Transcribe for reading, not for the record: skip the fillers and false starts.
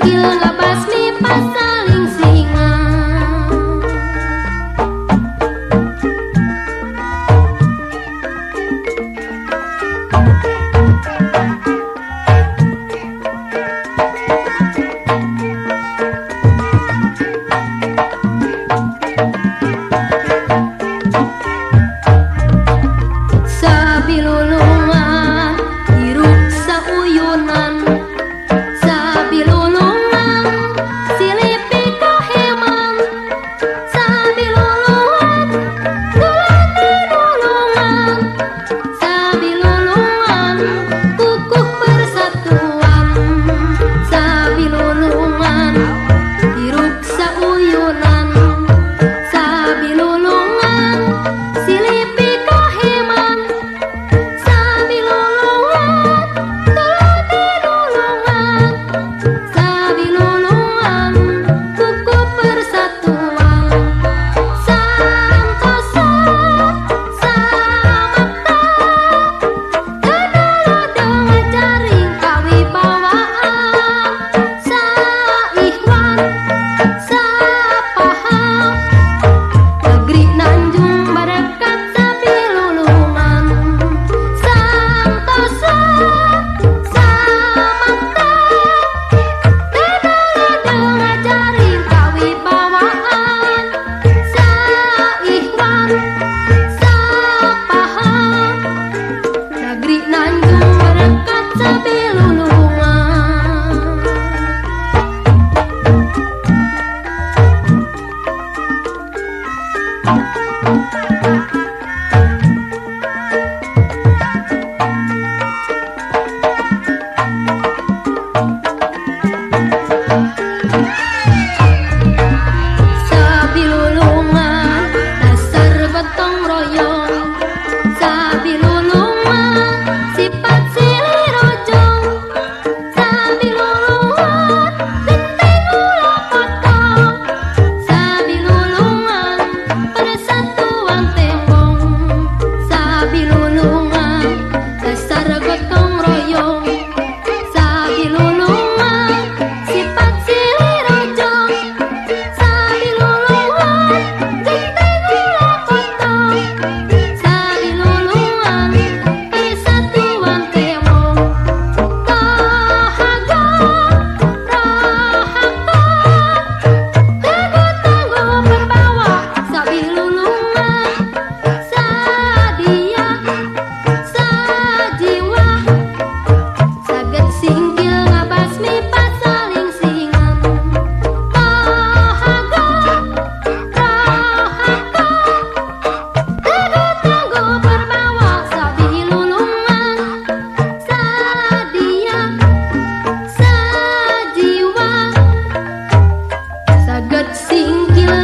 singkil ngabasmi pasaling singa. Sabilulungan hiruk sauyunan, sabilulungan silipi kaheman, sabilulungan tulati dulungan, sabilulungan kukuh persatuan, sabilulungan hiruk sauyunan, sabilulungan silipi kaheman, sabilulungan tulati dulungan, sabilulungan kukuh persatuan, santosa samakta dadalo dengajaring kawibawaan, saikhwan sapaham negeri Nanjung berkat sabilulungan, santosa samakta dadalo dengajaring kawibawaan, saikhwan sapaham negeri Nanjung berkat sabilulungan. Sabilulungan dasar gotong royong, sabilulungan sifat silih rojong, sabilulungan genteng ulah potong, sabilulungan persatuan tembong, sabilulungan dasar gotong royong, sabilulungan sifat silih rojong, sabilulungan genteng ulah potong, sabilulungan persatuan tembong, tohaga rohaka teguh-teguh berbawa, sabilulungan sadia sajiwa, saged singkil ngabasmi pasaling singan, tohaga rohaka teguh-teguh berbawa, sabilulungan sadia sajiwa, saged singkil